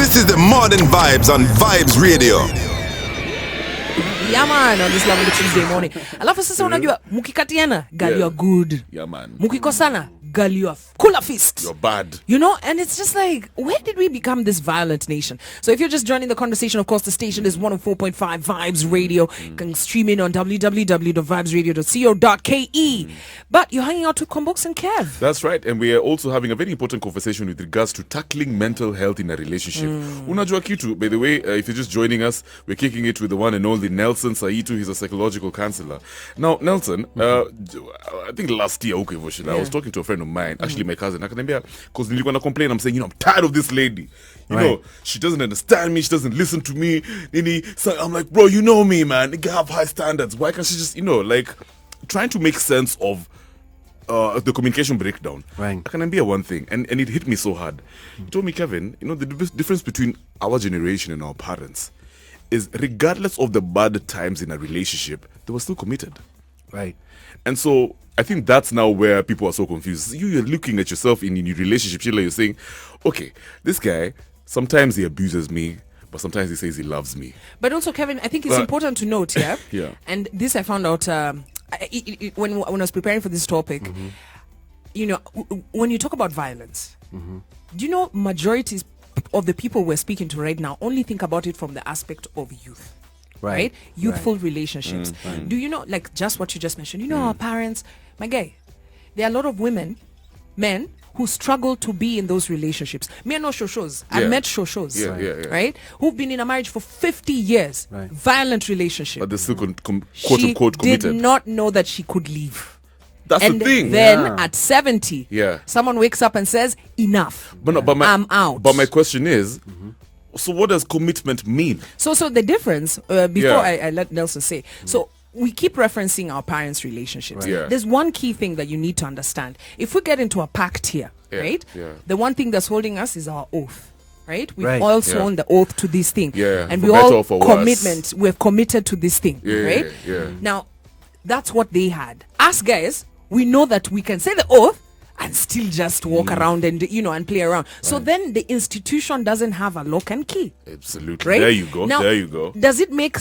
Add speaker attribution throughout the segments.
Speaker 1: This is the Modern Vibes on Vibes Radio.
Speaker 2: Yeah man, on this lovely Tuesday morning. Alafu sasa unajua mukikatiana, girl you are good.
Speaker 3: Yeah man.
Speaker 2: Mukikosana, girl you are full of fist.
Speaker 3: You're bad.
Speaker 2: You know, and it's just like, where did we become this violent nation? So if you're just joining the conversation, of course, the station is 104.5 Vibes Radio. You can stream in on www.vibesradio.co.ke. But you're hanging out with Combox and Kev.
Speaker 3: That's right. And we are also having a very important conversation with regards to tackling mental health in a relationship. Unajua kitu, by the way, if you're just joining us, we're kicking it with the one and only Nelson Saitu. He's a psychological counselor. Now, Nelson, I think last year, I was talking to a friend of mine, actually my cousin, because nilikuwa na complain, I'm saying, I'm tired of this lady. You know, she doesn't understand me, she doesn't listen to me. So I'm like, bro, you know me, man. You have high standards. Why can't she just, trying to make sense of the communication breakdown.
Speaker 4: Right.
Speaker 3: I can be one thing, and it hit me so hard. He told me, Kevin, the difference between our generation and our parents is regardless of the bad times in a relationship, they were still committed.
Speaker 4: Right.
Speaker 3: And so I think that's now where people are so confused. You're looking at yourself in your relationship, Sheila, you're saying, okay, this guy, sometimes he abuses me, but sometimes he says he loves me.
Speaker 2: But also, Kevin, I think it's important to note here.
Speaker 3: Yeah.
Speaker 2: And this I found out when I was preparing for this topic. When you talk about violence, do you know majorities of the people we're speaking to right now only think about it from the aspect of youth, right? Youthful relationships. Do you know, like just what you just mentioned, our parents, my guy, there are a lot of men who struggle to be in those relationships. Me and no shoshos. I met shoshos, right? Who've been in a marriage for 50 years.
Speaker 4: Right.
Speaker 2: Violent relationship.
Speaker 3: But they're still quote-unquote committed.
Speaker 2: She did not know that she could leave.
Speaker 3: That's the thing.
Speaker 2: Then at 70, someone wakes up and says, enough. I'm out.
Speaker 3: But my question is, so what does commitment mean?
Speaker 2: So the difference, before I let Nelson say, so we keep referencing our parents' relationships.
Speaker 3: Right. Yeah.
Speaker 2: There's one key thing that you need to understand. If we get into a pact here, right? Yeah. The one thing that's holding us is our oath. Right? We've all sworn the oath to this thing.
Speaker 3: Yeah.
Speaker 2: And we all we've committed to this thing. Right?
Speaker 3: Yeah.
Speaker 2: Now, that's what they had. Us guys, we know that we can say the oath and still just walk around and and play around. Right. So then the institution doesn't have a lock and key.
Speaker 3: Absolutely.
Speaker 2: Right?
Speaker 3: There you go.
Speaker 2: Now,
Speaker 3: there you go.
Speaker 2: Does it mean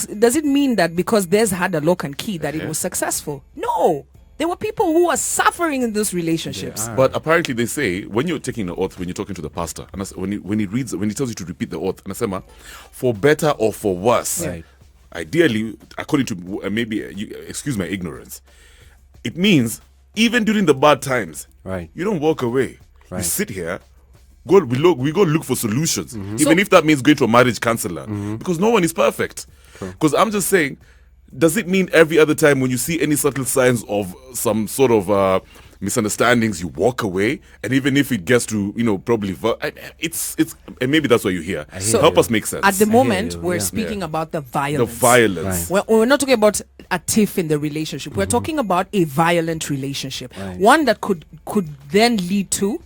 Speaker 2: that because theirs had a lock and key that it was successful? No. There were people who were suffering in those relationships.
Speaker 3: But apparently they say when you're taking the oath, when you're talking to the pastor, and when he tells you to repeat the oath, and for better or for worse.
Speaker 4: Right.
Speaker 3: Ideally, according to excuse my ignorance, it means even during the bad times, you don't walk away. You sit here. We go look for solutions, even if that means going to a marriage counselor, because no one is perfect. Because I'm just saying, does it mean every other time when you see any subtle signs of some sort of misunderstandings, you walk away, and even if it gets to probably it's and maybe that's what you hear. So help us make sense.
Speaker 2: At the moment, we're speaking about the violence.
Speaker 3: The violence.
Speaker 2: We're not talking about a tiff in the relationship. We're talking about a violent relationship, one that could then lead to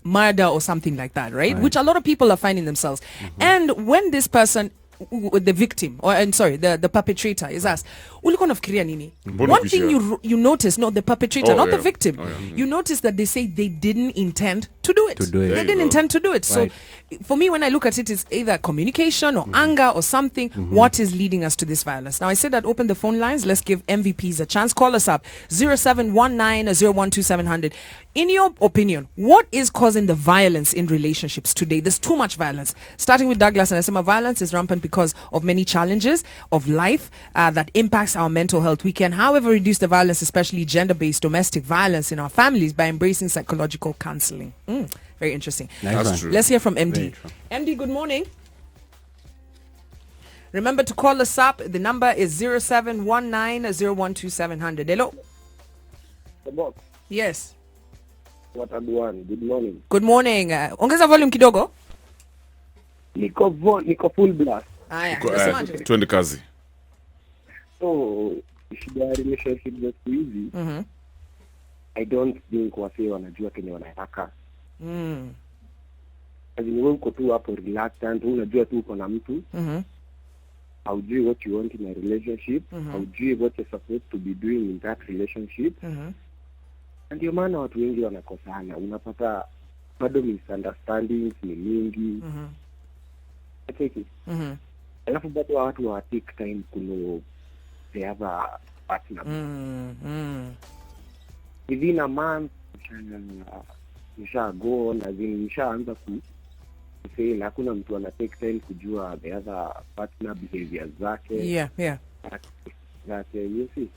Speaker 2: murder or something like that, right? Which a lot of people are finding themselves. And when this person, the victim, the perpetrator is asked, ulikuwa unafikiria nini? One thing you notice, the perpetrator, not the victim. You notice that they say they didn't intend to do it. They didn't intend to do it. So for me, when I look at it, it's either communication or anger or something. What is leading us to this violence? Now, I said that open the phone lines. Let's give MVPs a chance. Call us up 0719-012-700. In your opinion, what is causing the violence in relationships today? There's too much violence. Starting with Douglas, and I say violence is rampant because of many challenges of life that impacts our mental health. We can, however, reduce the violence, especially gender-based domestic violence in our families, by embracing psychological counseling. Very interesting.
Speaker 3: That's true.
Speaker 2: Let's hear from MD. MD, good morning. Remember to call us up. The number is 0719-012-700. Hello. Yes.
Speaker 5: What a one. Good morning.
Speaker 2: Good morning. Ongeza volume kidogo.
Speaker 5: Niko full blast.
Speaker 3: Twende kazi.
Speaker 5: So, shida ya relationship za siku hizi, I don't think wasee wanajua kenye wanataka. Azini wewe uko tu hapo reluctant, unajua tu uko na mtu. Haujui what you want in a relationship. Haujui what you're supposed to be doing in that relationship. Ndio maana watu wengi wanakosana. Unapata bado misunderstandings ni mingi. Ateki. Alafu bado watu wa take time kuno the other partner. Within a month, go on, as in nishaanza say hakuna mtu ana take time kujua the other partner behavior zake.
Speaker 2: Yeah.
Speaker 5: That you see.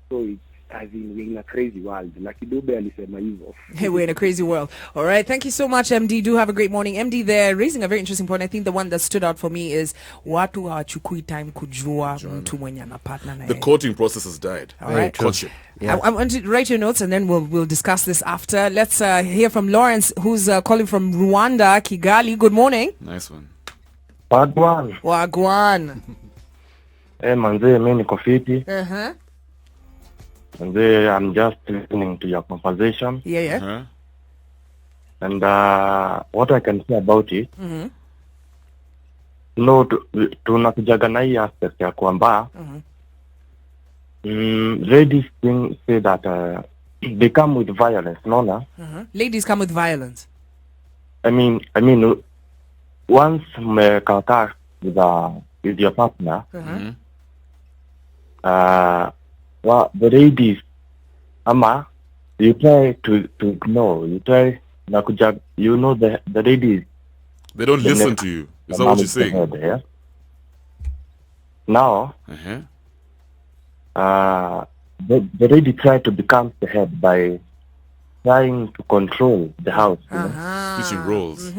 Speaker 5: So it's as in we're in a crazy world. Like Dube alisema hivyo.
Speaker 2: Hey, we're in a crazy world. All right. Thank you so much, MD. Do have a great morning. MD there raising a very interesting point. I think the one that stood out for me is watu hawachukui time kujua mtu mwenye ana partner na.
Speaker 3: The courting process has died.
Speaker 2: All right.
Speaker 3: Courtship.
Speaker 2: Yeah. I want you to write your notes and then we'll discuss this after. Let's hear from Lawrence, who's calling from Rwanda, Kigali. Good morning.
Speaker 3: Nice one.
Speaker 2: Wagwan.
Speaker 4: Manze, mimi niko fiti. And I'm just listening to your conversation.
Speaker 2: Yeah.
Speaker 4: And what I can say about it, tunakujaga na hii aspect ya kwamba ladies say that they come with violence, no?
Speaker 2: Ladies come with violence.
Speaker 4: I mean, once mmekaka with your partner, well, the ladies, you try to ignore, the ladies.
Speaker 3: They don't listen to you. Is that what you're saying?
Speaker 4: Head, yeah? Now, the lady try to become the head by trying to control the house.
Speaker 3: Switching roles.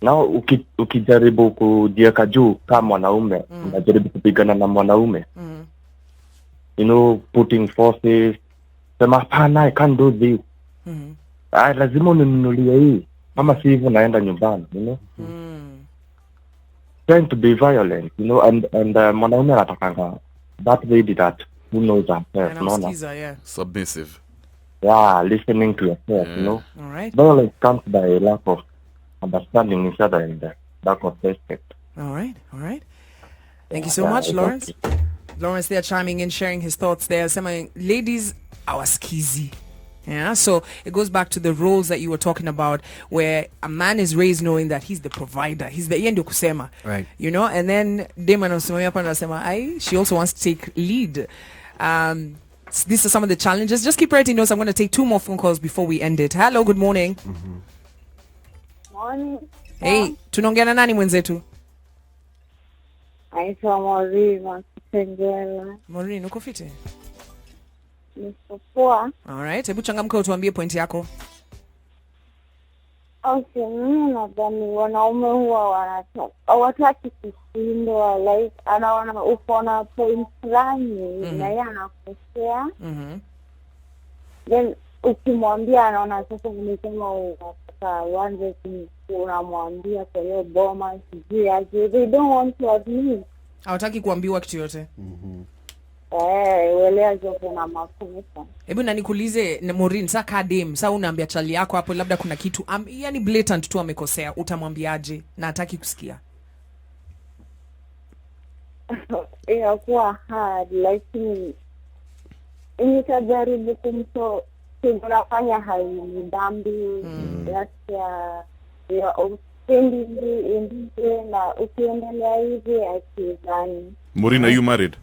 Speaker 4: Now, ukijaribu kujieka juu kama mwanaume, unajaribu kupigana na mwanaume. Putting forces, sema hapana, I can't do this. Lazima uninunulie hii. Kama si hivyo naenda nyumbani, Trying to be violent, and mwanaume anatakanga that lady that who knows herself,
Speaker 3: Submissive.
Speaker 4: Yeah, listening to yourself,
Speaker 2: All right.
Speaker 4: Violence comes by a lack of understanding each other and lack of respect.
Speaker 2: All right. Thank you so much, Lawrence. Lawrence there chiming in, sharing his thoughts there, saying ladies are skizy. Yeah, so it goes back to the roles that you were talking about, where a man is raised knowing that he's the provider, he's the yendo kusema,
Speaker 6: right?
Speaker 2: And then she also wants to take lead. These are some of the challenges. Just keep writing notes. I'm going to take 2 more phone calls before we end it. Hello, good morning.
Speaker 7: Morning.
Speaker 2: Hey, tunaongea na nani mwenzetu?
Speaker 7: Naitwa Maureen Kitengela.
Speaker 2: Maureen, uko fiti?
Speaker 7: Niko poa.
Speaker 2: All right, hebu changamka utuambie point yako.
Speaker 7: Mimi nadhani wanaume huwa hawataki kushindwa, like anaona uko na point fulani na yeye anakosea. Then ukimwambia anaona sasa nimesema unataka uanze unamwambia kwa hiyo boma sijui aje. They don't want to admit.
Speaker 2: Hawataki kuambiwa kitu yote.
Speaker 7: Welea zote na makosa.
Speaker 2: Hebu na nikuulize Maureen, sasa kadem, sasa unaambia chali yako hapo labda kuna kitu yani blatant tu amekosea, utamwambiaje na hataki kusikia?
Speaker 7: Inakuwa hard, lakini nitajaribu kunafanya haidambi ya upendi na ukiendelea hivi akizani.
Speaker 3: Maureen, are you married?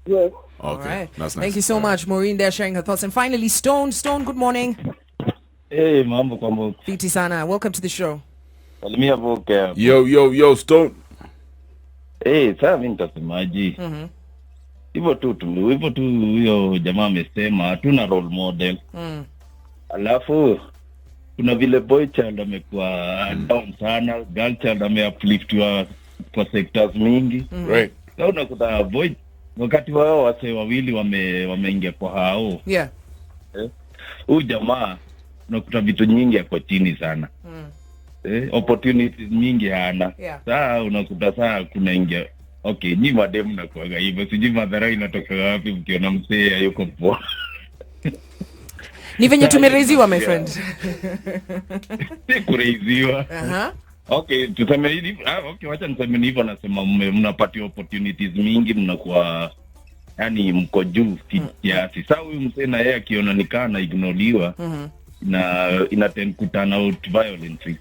Speaker 7: Yes.
Speaker 3: Okay.
Speaker 2: Right.
Speaker 3: That's nice.
Speaker 2: Thank you so much, Maureen there sharing her thoughts. And finally, Stone, good morning.
Speaker 8: Hey, mambo kwa Mungu.
Speaker 2: Fiti sana. Welcome to the show.
Speaker 8: Salimia boke.
Speaker 3: Yo, Stone.
Speaker 8: Hey, sasa mimi nitasemaje? Hivyo tu huyo jamaa amesema hatuna role model. Alafu kuna vile boy child amekuwa down sana, girl child ameupliftwa kwa sectors mingi.
Speaker 3: Right.
Speaker 8: Sasa unakuta boy wakati wao wase wawili wameingia kwa hao.
Speaker 2: Yeah.
Speaker 8: Huyu jamaa unakuta vitu nyingi yako chini sana. Opportunities nyingi hana.
Speaker 2: Yeah.
Speaker 8: Sasa unakuta saa kuna ingia. Okay, ni madem na kuaga hivyo. Sijui madhara inatoka wapi mkiona msee yuko poa.
Speaker 2: Ni venye tumereziwa my friend.
Speaker 8: Si kureziwa. Okay, tuseme hivi. Okay, wacha niseme hivyo, nasema mnapata opportunities mingi, mnakuwa yani mko juu kiasi. Sasa huyu msee na yeye akiona nikaa na ignoriwa, ina tend to turn out violently.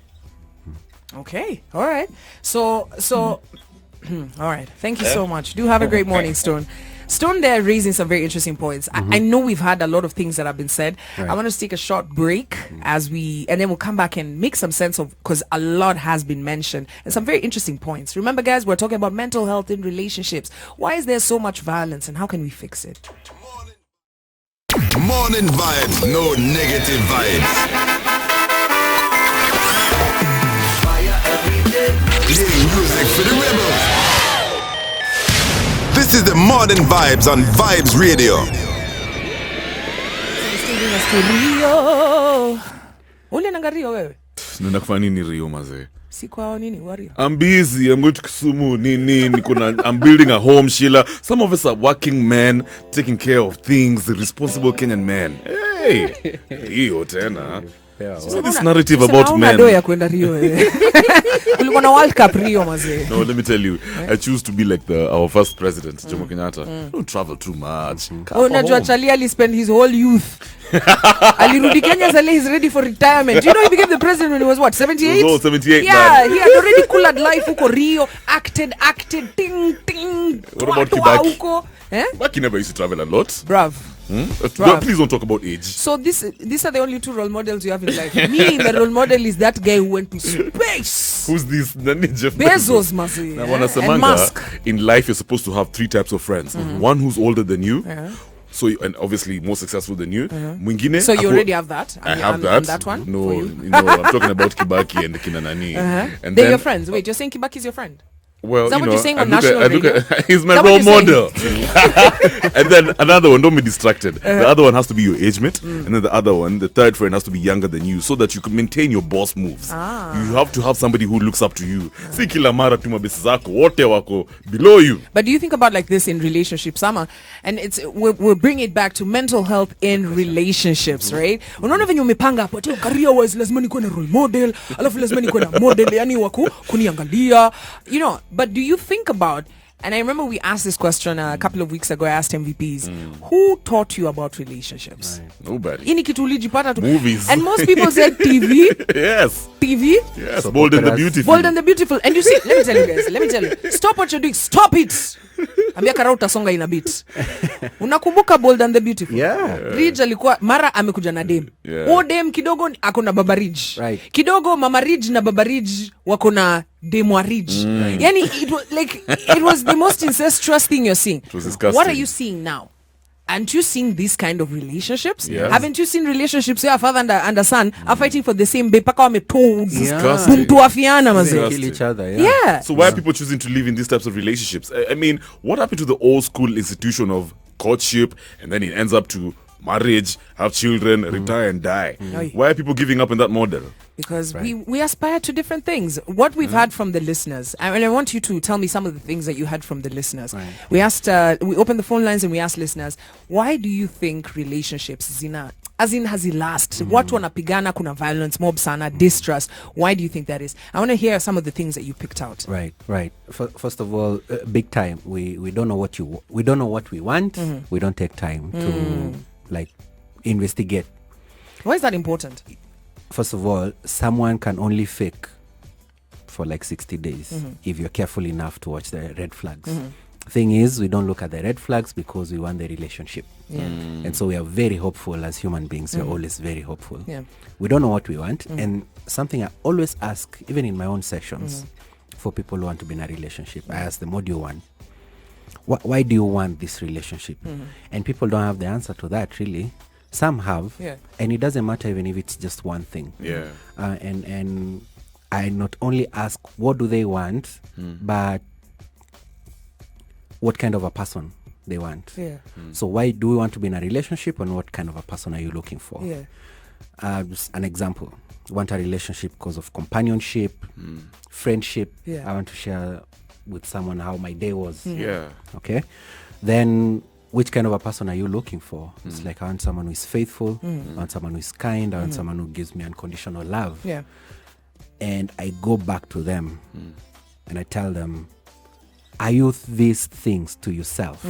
Speaker 2: Okay. All right. So all right. Thank you so much. Do have a great morning, Stone. Stone there raising some very interesting points. I know we've had a lot of things that have been said.
Speaker 6: Right.
Speaker 2: I want us to take a short break and then we'll come back and make some sense of, because a lot has been mentioned and some very interesting points. Remember, guys, we're talking about mental health in relationships. Why is there so much violence and how can we fix it?
Speaker 1: Morning vibes, no negative vibes. Playing music for the rebels. This is the Morning Vibes on Vibes Radio.
Speaker 2: Rio. Ule nanga Rio wewe?
Speaker 3: Nenda kufanya nini Rio mazee?
Speaker 2: Si kwa nini Wario?
Speaker 3: I'm busy. I'm going to Kisumu. I'm building a home, Sheila. Some of us are working men, taking care of things, the responsible Kenyan men. Hey, Rio tena. So this narrative about men.
Speaker 2: Doya kwenda Rio wewe. Kulikuwa na World Cup Rio mazee.
Speaker 3: No, let me tell you. I choose to be like our first president, Jomo Kenyatta. Don't travel too much.
Speaker 2: Unajua Charlie ali spend his whole youth. Alirudi Kenya sasa he's ready for retirement. You know he became the president when he was what, 78?
Speaker 3: He was all 78.
Speaker 2: Yeah,
Speaker 3: man.
Speaker 2: he had already cooled life huko Rio, acted ting.
Speaker 3: What about Kibaki?
Speaker 2: Huko.
Speaker 3: Kibaki never used to travel a lot.
Speaker 2: Bruv.
Speaker 3: Please don't talk about age.
Speaker 2: So these are the only two role models you have in life. Me, the role model is that guy who went to space.
Speaker 3: Who's this? Jeff
Speaker 2: Bezos, Masi.
Speaker 3: And
Speaker 2: Musk.
Speaker 3: In life, you're supposed to have three types of friends. One who's older than you. So and obviously more successful than you. Mwingine,
Speaker 2: so you already have that.
Speaker 3: I have that.
Speaker 2: That one.
Speaker 3: No, I'm talking about Kibaki and Kinanani.
Speaker 2: And they're your friends. Wait, you're saying Kibaki's your friend?
Speaker 3: Well,
Speaker 2: is that what you're saying on
Speaker 3: I
Speaker 2: national radio?
Speaker 3: He's my role model. And then another one, don't be distracted. The other one has to be your age mate. And then the third friend has to be younger than you so that you can maintain your boss moves. You have to have somebody who looks up to you. Si kila mara tu mabesi zako wote wako below you.
Speaker 2: But do you think about like this in relationships, Sama? And we'll bring it back to mental health in relationships, right? Unaona venye umepanga hapo tu career wise lazima nikuwe na role model, alafu lazima nikuwe na model yani wako kuniangalia, you know. But do you think about, and I remember we asked this question a couple of weeks ago, I asked MVPs, who taught you about relationships?
Speaker 3: Right. Nobody.
Speaker 2: Ini kitu ulijipata tu.
Speaker 3: Movies.
Speaker 2: And most people said TV.
Speaker 3: Yes.
Speaker 2: TV.
Speaker 3: Yes. Bold and the Beautiful.
Speaker 2: Bold and the Beautiful. And you see, let me tell you guys, stop what you're doing. Stop it. Ambia Kara utasonga ina beat. Unakumbuka Bold and the Beautiful?
Speaker 6: Yeah.
Speaker 2: Ridge alikuwa mara amekuja na dem. O dem kidogo ako na Baba Ridge.
Speaker 6: Right.
Speaker 2: Kidogo Mama Ridge na Baba Ridge wako na dem wa Ridge. Yani it was the most incestuous thing you're seeing.
Speaker 3: It was disgusting.
Speaker 2: What are you seeing now? Aren't you seeing these kind of relationships?
Speaker 3: Yes.
Speaker 2: Haven't you seen relationships where a father and a son are fighting for the same babe? Paka wametoads.
Speaker 3: Disgusting.
Speaker 2: Mtuafiana
Speaker 6: They
Speaker 2: mazee.
Speaker 6: kill each other.
Speaker 2: Yeah.
Speaker 3: So why are people choosing to live in these types of relationships? I mean, what happened to the old school institution of courtship and then it ends up to marriage, have children, retire and die? Why are people giving up on that model?
Speaker 2: Because we aspire to different things. What we've had from the listeners, and I want you to tell me some of the things that you had from the listeners.
Speaker 6: Right.
Speaker 2: We asked, we opened the phone lines and we asked listeners, why do you think relationships zina as in has it last? What wanapigana kuna violence, mob sana, distrust? Why do you think that is? I want to hear some of the things that you picked out.
Speaker 6: Right. First of all, big time. We don't know what we don't know what we want. We don't take time to like investigate.
Speaker 2: Why is that important?
Speaker 6: First of all, someone can only fake for like 60 days if you're careful enough to watch the red flags. Thing is, we don't look at the red flags because we want the relationship. And so we are very hopeful as human beings. We're always very hopeful. We don't know what we want. And something I always ask, even in my own sessions, for people who want to be in a relationship, I ask them, what do you want? Why do you want this relationship? And people don't have the answer to that, really. Some have, and it doesn't matter even if it's just one thing. And I not only ask what do they want, but what kind of a person they want. So why do we want to be in a relationship, and what kind of a person are you looking for? Just an example. I want a relationship because of companionship, friendship. I want to share with someone how my day was. Okay. Then which kind of a person are you looking for? It's like, I want someone who is faithful, I want someone who is kind, I want someone who gives me unconditional love. And I go back to them and I tell them, are you these things to yourself?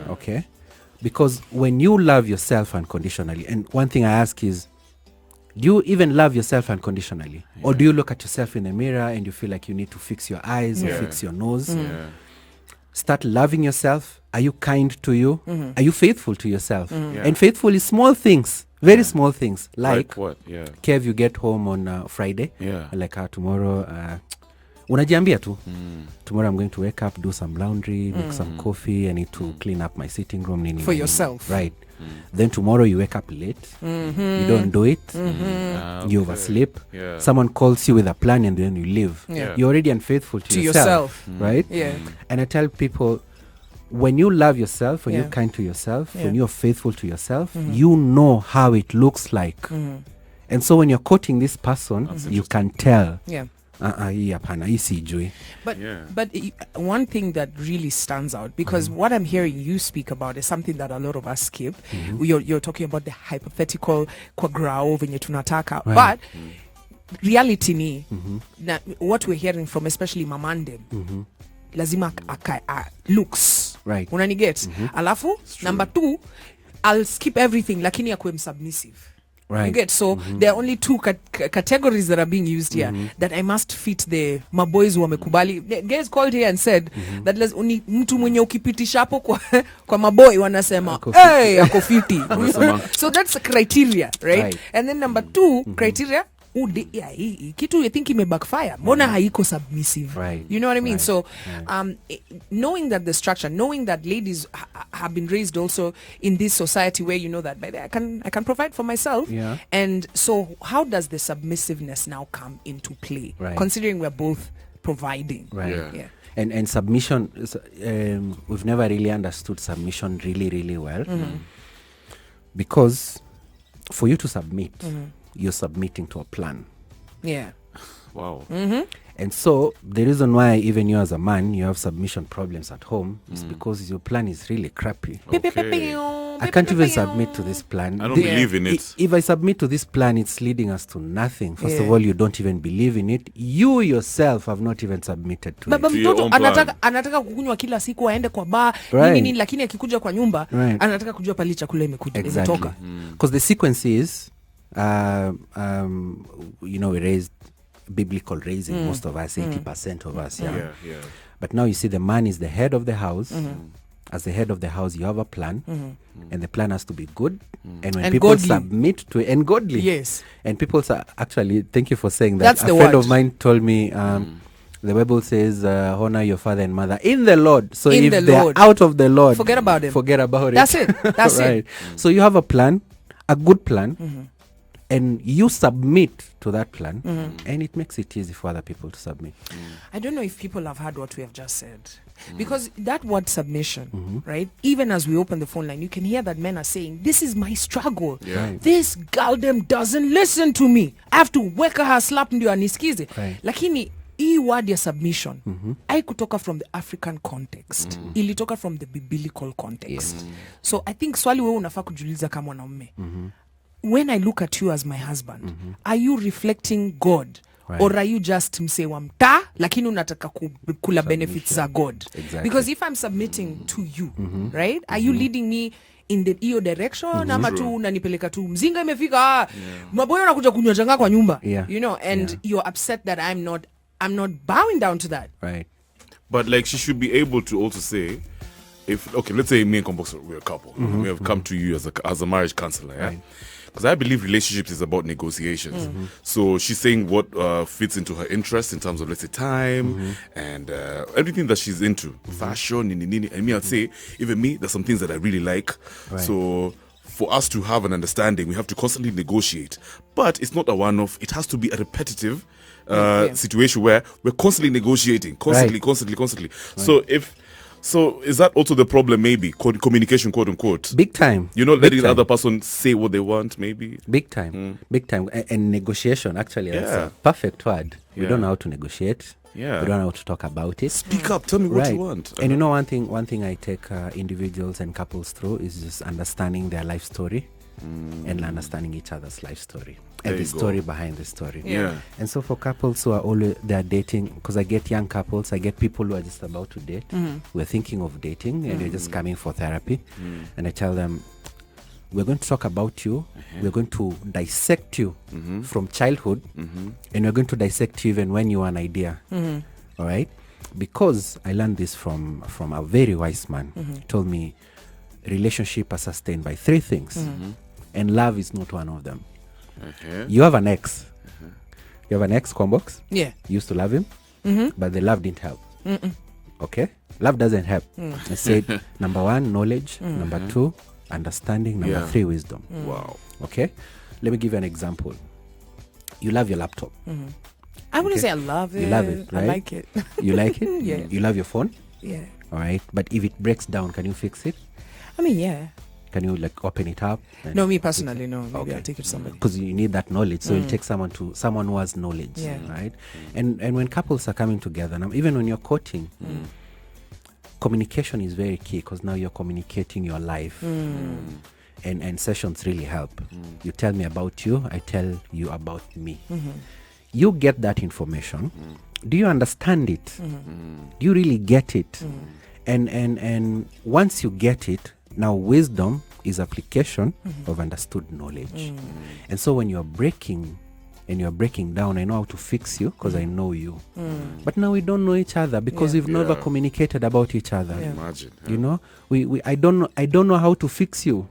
Speaker 6: Okay. Because when you love yourself unconditionally, and one thing I ask is, do you even love yourself unconditionally? Or do you look at yourself in the mirror and you feel like you need to fix your eyes or fix your nose? Start loving yourself. Are you kind to you? Are you faithful to yourself? And faithful is small things, very small things. Like
Speaker 3: what? Yeah.
Speaker 6: Kev, you get home on Friday.
Speaker 3: Yeah.
Speaker 6: Like tomorrow, unajiambia tu. Tomorrow I'm going to wake up, do some laundry, make some coffee. I need to clean up my sitting room.
Speaker 2: For yourself.
Speaker 6: Right. Then tomorrow you wake up late. You don't do it. You oversleep.
Speaker 3: Yeah.
Speaker 6: Someone calls you with a plan and then you leave.
Speaker 2: Yeah.
Speaker 6: You're already unfaithful to yourself. Right?
Speaker 2: Yeah.
Speaker 6: And I tell people, when you love yourself, when you're kind to yourself, when you're faithful to yourself, you know how it looks like. And so when you're quoting this person, you can tell.
Speaker 2: Yeah.
Speaker 6: But
Speaker 2: one thing that really stands out, because what I'm hearing you speak about is something that a lot of us skip. You're talking about the hypothetical kwa grao venye tunataka, but reality ni na what we're hearing from especially mamandem lazima looks
Speaker 6: right.
Speaker 2: Unaniget? Alafu number 2, I'll skip everything lakini akwe submissive.
Speaker 6: Right.
Speaker 2: You get? So there are only 2 categories that are being used here that I must fit the maboys who wamekubali. The guys called here and said that mtu mwenye ukipitisha hapo kwa maboy wanasema hey ako fiti. So that's the criteria, right? And then number 2 criteria, kitu you think may backfire, mbona haiko submissive,
Speaker 6: right.
Speaker 2: You know what I mean? So knowing that the structure, knowing that ladies have been raised also in this society where you know that by the I can provide for myself, and so how does the submissiveness now come into play, considering we're both providing,
Speaker 6: right? And submission is, we've never really understood submission really well, because for you to submit, you're submitting to a plan.
Speaker 2: Yeah.
Speaker 3: Wow.
Speaker 6: And so the reason why even you as a man, you have submission problems at home is because your plan is really crappy.
Speaker 3: Okay.
Speaker 6: I can't even submit to this plan.
Speaker 3: I don't believe in it.
Speaker 6: If I submit to this plan, it's leading us to nothing. First of all, you don't even believe in it. You yourself have not even submitted to
Speaker 2: Baba
Speaker 6: it.
Speaker 2: mtoto anataka kukunywa kila siku aende kwa bar nini, lakini akikuja kwa nyumba anataka kujua pale chakula imekuja imetoka.
Speaker 6: Because the sequence is you know, we raised biblical raising, most of us, 80% of us, but now you see the man is the head of the house. As the head of the house, you have a plan, and the plan has to be good, and when people godly. Submit to it, and godly,
Speaker 2: yes,
Speaker 6: and people actually, thank you for saying that.
Speaker 2: That's
Speaker 6: a
Speaker 2: the
Speaker 6: friend
Speaker 2: word.
Speaker 6: Of mine told me the Bible says honor your father and mother in the Lord. So
Speaker 2: in
Speaker 6: if they're out of the Lord,
Speaker 2: forget about it. That's it. That's
Speaker 6: right. So you have a plan, a good plan, and you submit to that plan, and it makes it easy for other people to submit.
Speaker 2: I don't know if people have heard what we have just said, because that word submission, right? Even as we open the phone line, you can hear that men are saying, this is my struggle. This girl them doesn't listen to me. I have to weka her, slap ndio anisikize. Lakini hii word ya submission haikutoka from the African context, ilitoka from the biblical context. So I think swali wewe unafaa kujiuliza kama mwanaume, when I look at you as my husband, are you reflecting God? Or are you just mse wa mtaa lakini unataka kula benefits za God? Because if I'm submitting to you, right? Are you leading me in the iyo direction ama tu unanipeleka tu mzinga imefika maboyo nakuja kunywa changa kwa nyumba, you know, and you're upset that I'm not bowing down to that.
Speaker 6: Right.
Speaker 3: But like she should be able to also say, if okay, let's say me and Kombox, we're a couple. We have come to you as a marriage counselor, because I believe relationships is about negotiations. So she's saying what fits into her interest in terms of, let's say, time and everything that she's into, fashion, nini. And me, I'd say, even me, there's some things that I really like. So for us to have an understanding, we have to constantly negotiate. But it's not a one-off. It has to be a repetitive situation where we're constantly negotiating, constantly. So is that also the problem, maybe? Communication, quote unquote.
Speaker 6: Big time.
Speaker 3: You're not letting the other person say what they want, maybe?
Speaker 6: Big time. Big time. And negotiation, actually, that's a perfect word. We don't know how to negotiate. We don't know how to talk about it.
Speaker 3: Speak up. Tell me what you want.
Speaker 6: And you know, one thing I take individuals and couples through is just understanding their life story. and understanding each other's life story
Speaker 3: There
Speaker 6: and the
Speaker 3: you go.
Speaker 6: story behind the story.
Speaker 3: Yeah.
Speaker 6: And so for couples who are always they're dating, because I get young couples, I get people who are just about to date, we're thinking of dating, and they're just coming for therapy, and I tell them, we're going to talk about you, we're going to dissect you from childhood, and we're going to dissect you even when you are an idea. All right? Because I learned this from a very wise man. He told me relationship are sustained by three things, and love is not one of them. You have an ex. You have an ex, Combox.
Speaker 2: Yeah.
Speaker 6: You used to love him, but the love didn't help. Okay? Love doesn't help. I said, number one, knowledge. Number two, understanding. Number three, wisdom.
Speaker 3: Wow.
Speaker 6: Okay? Let me give you an example. You love your laptop.
Speaker 2: I wouldn't
Speaker 6: Okay.
Speaker 2: say I love it.
Speaker 6: You love it,
Speaker 2: I
Speaker 6: right?
Speaker 2: like it.
Speaker 6: You like it?
Speaker 2: Yeah.
Speaker 6: You love your phone?
Speaker 2: Yeah.
Speaker 6: All right? But if it breaks down, can you fix it?
Speaker 2: I mean, yeah.
Speaker 6: Can you like open it up?
Speaker 2: No, me personally, no. Maybe
Speaker 6: Okay.
Speaker 2: I'll take it to somebody.
Speaker 6: Because you need that knowledge, so you take someone who has knowledge,
Speaker 2: Yeah.
Speaker 6: right? And when couples are coming together, now even when you're courting, communication is very key, because now you're communicating your life, and sessions really help. You tell me about you, I tell you about me. You get that information. Do you understand it? Do you really get it? And once you get it, now wisdom is application of understood knowledge. And so when you're breaking down, I know how to fix you because I know you. But now we don't know each other because we've never communicated about each other.
Speaker 3: Imagine.
Speaker 6: You know, I don't know how to fix you.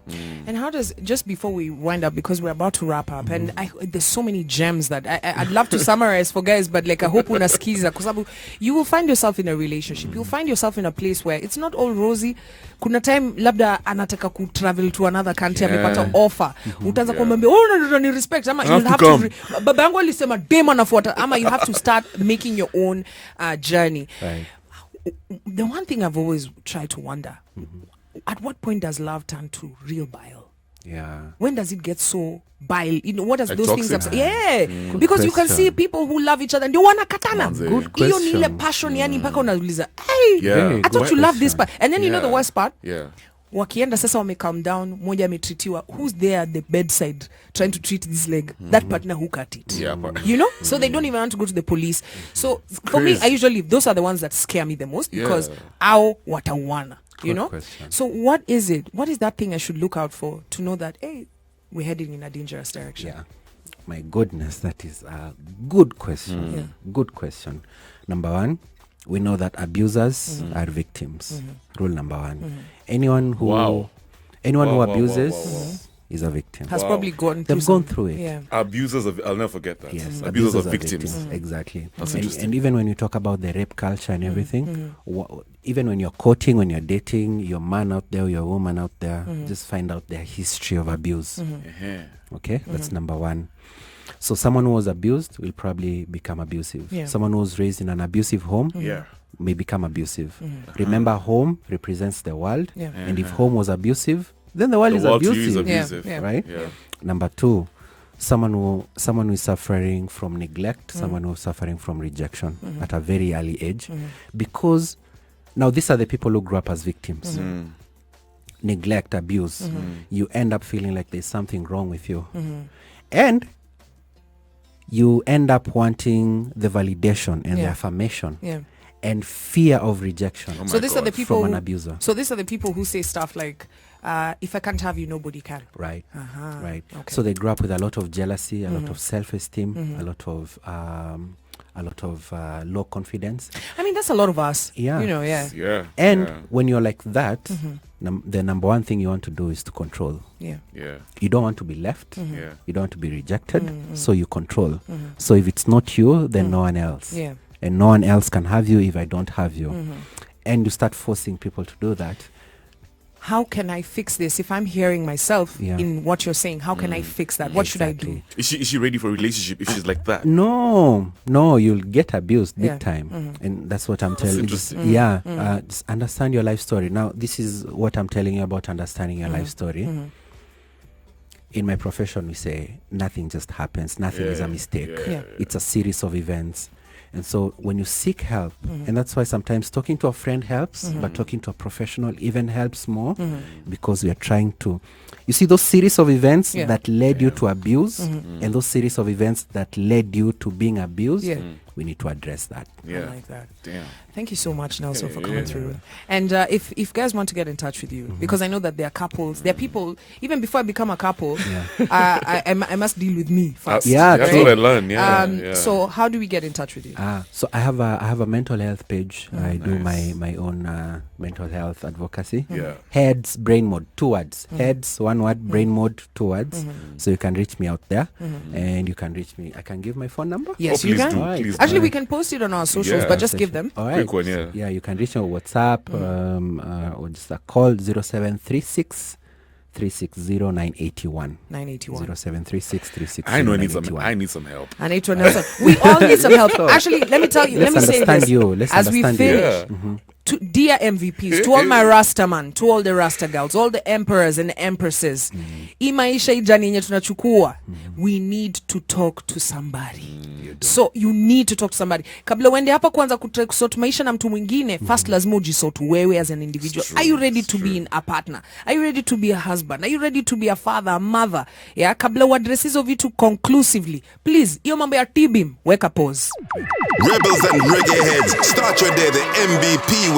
Speaker 2: And how does, just before we wind up, because we're about to wrap up, and there's so many gems that I'd love to summarize for guys, but like I hope unaskiza, because you will find yourself in a relationship. You'll find yourself in a place where it's not all rosy. Kuna time labda anataka ku travel to another country, amepata offer. Utaanza kumwambia, oh, no, respect. Ama you'll have to baba yangu alisema dema nafuata. Ama you have to start making your own journey.
Speaker 6: Right.
Speaker 2: The one thing I've always tried to wonder, at what point does love turn to real bile?
Speaker 6: Yeah.
Speaker 2: When does it get so bile? You know, what does
Speaker 3: Like
Speaker 2: those things
Speaker 3: toxic?
Speaker 2: upset? Because you can see people who love each other and they wanna katana.
Speaker 6: Good
Speaker 2: Hiyo ni ile
Speaker 6: question.
Speaker 2: passion, yani mpaka unauliza, hey,
Speaker 3: Yeah.
Speaker 2: I thought you loved this part. And then you know the
Speaker 3: Yeah.
Speaker 2: worst part?
Speaker 3: Yeah.
Speaker 2: Wakienda sasa wame calm down, moja ametritiwa, who's there at the bedside trying to treat this leg? That partner who cut it.
Speaker 3: Yeah. But
Speaker 2: You know? So they don't even want to go to the police. So for me,
Speaker 3: crazy.
Speaker 2: those are the ones that scare me the most, because
Speaker 3: Yeah.
Speaker 2: au watawana. You
Speaker 6: Good
Speaker 2: know?
Speaker 6: question.
Speaker 2: So what is it? What is that thing I should look out for to know that, hey, we're heading in a dangerous direction?
Speaker 6: Yeah. My goodness, that is a good question.
Speaker 2: Yeah.
Speaker 6: Good question. Number one, we know that abusers are victims. Rule number one. Anyone who
Speaker 3: Wow.
Speaker 6: anyone who
Speaker 3: Wow, wow,
Speaker 6: abuses
Speaker 3: wow.
Speaker 6: is a victim.
Speaker 2: Has
Speaker 3: Wow.
Speaker 2: probably gone through
Speaker 6: They've gone
Speaker 2: some-
Speaker 6: through it.
Speaker 2: Yeah.
Speaker 3: Abusers of, I'll never forget that.
Speaker 6: Yes,
Speaker 3: Abusers of victims.
Speaker 6: Exactly.
Speaker 3: That's
Speaker 6: And,
Speaker 3: interesting.
Speaker 6: and even when you talk about the rape culture and everything, even when you're courting, when you're dating, your man out there, your woman out there, just find out their history of abuse. Okay, that's number one. So someone who was abused will probably become abusive.
Speaker 2: Yeah.
Speaker 6: Someone who was raised in an abusive home
Speaker 3: Yeah.
Speaker 6: may become abusive. Remember, home represents the world,
Speaker 2: Yeah.
Speaker 6: and if home was abusive, then the world
Speaker 3: The
Speaker 6: is
Speaker 3: world to you
Speaker 6: abusive.
Speaker 3: is
Speaker 2: Yeah,
Speaker 3: abusive.
Speaker 2: yeah.
Speaker 6: Right?
Speaker 3: Yeah.
Speaker 6: Number two, someone who is suffering from neglect, someone who is suffering from rejection at a very early age, because now these are the people who grew up as victims. Neglect, abuse, you end up feeling like there's something wrong with you, and you end up wanting the validation and the
Speaker 2: Yeah.
Speaker 6: affirmation
Speaker 2: Yeah.
Speaker 6: and fear of rejection
Speaker 3: Oh
Speaker 2: So
Speaker 3: my
Speaker 2: these are the
Speaker 3: God.
Speaker 2: people
Speaker 6: from an
Speaker 2: who-
Speaker 6: abuser.
Speaker 2: So these are the people who say stuff like, if I can't have you, nobody can.
Speaker 6: Right.
Speaker 2: Uh-huh.
Speaker 6: Right.
Speaker 2: Okay.
Speaker 6: So they grew up with a lot of jealousy, a lot of self-esteem, a lot of low confidence.
Speaker 2: I mean, that's a lot of us.
Speaker 6: Yeah.
Speaker 2: You know, yeah.
Speaker 3: Yeah.
Speaker 6: And
Speaker 3: yeah.
Speaker 6: when you're like that, the number one thing you want to do is to control.
Speaker 2: Yeah.
Speaker 3: Yeah.
Speaker 6: You don't want to be left.
Speaker 3: Yeah.
Speaker 6: You don't want to be rejected. So you control. So if it's not you, then no one else.
Speaker 2: Yeah.
Speaker 6: And no one else can have you if I don't have you. And you start forcing people to do that.
Speaker 2: How can I fix this? If I'm hearing myself
Speaker 6: Yeah.
Speaker 2: in what you're saying, how can I fix that? What should I do?
Speaker 6: Exactly.
Speaker 3: Is she ready for a relationship if she's like that?
Speaker 6: No, you'll get abused big
Speaker 2: Yeah.
Speaker 6: time. And that's what I'm telling you. Just,
Speaker 3: interesting.
Speaker 6: just understand your life story. Now, this is what I'm telling you about understanding your life story. In my profession, we say nothing just happens. Nothing is a mistake.
Speaker 2: Yeah.
Speaker 6: It's a series of events. And so when you seek help, and that's why sometimes talking to a friend helps, but talking to a professional even helps more, because we are trying to, you see those series of events that led you to abuse, and those series of events that led you to being abused, we need to address that.
Speaker 2: I like that.
Speaker 3: Damn.
Speaker 2: Thank you so much, Nelson, for coming through. And if guys want to get in touch with you, because I know that there are couples, there are people, even before I become a couple, I must deal with me first.
Speaker 3: That's what I learned.
Speaker 2: So how do we get in touch with you?
Speaker 6: So I have a mental health page. I do my own mental health advocacy. Heads Brain Mode, 2 words. Heads, 1 word. Brain Mode, 2 words. So you can reach me out there, and you can reach me. I can give my phone number.
Speaker 2: Yes, you can.
Speaker 3: Please do.
Speaker 2: Actually, we can post it on our socials, but just give them.
Speaker 6: All right.
Speaker 3: Quick one,
Speaker 6: Yeah, you can reach me on WhatsApp, or just a call 0736 360 981. 0736 360
Speaker 3: I know981. I need some help.
Speaker 2: I need to Nelson. We all need some help. Actually, let me tell you.
Speaker 6: Let's
Speaker 2: let me say
Speaker 6: understand
Speaker 2: this
Speaker 6: you. Let's
Speaker 2: as we
Speaker 6: understand
Speaker 2: finish.
Speaker 6: you.
Speaker 2: To dear MVPs, to all my Rasta man, to all the Rasta girls, all the emperors and empresses, hii maisha hii jani yenye tunachukua, we need to talk to somebody. So you need to talk to somebody. Kabla uende hapa kwanza kusort maisha na mtu mwingine, first lazima ujisort wewe as an individual. Are you ready to be in a partner? Are you ready to be a husband? Are you ready to be a father, a mother? Yeah, kabla uaddress hizo vitu conclusively. Please, hiyo mambo ya T-beam, weka pause.
Speaker 1: Rebels and reggae heads, start your day the MVP way.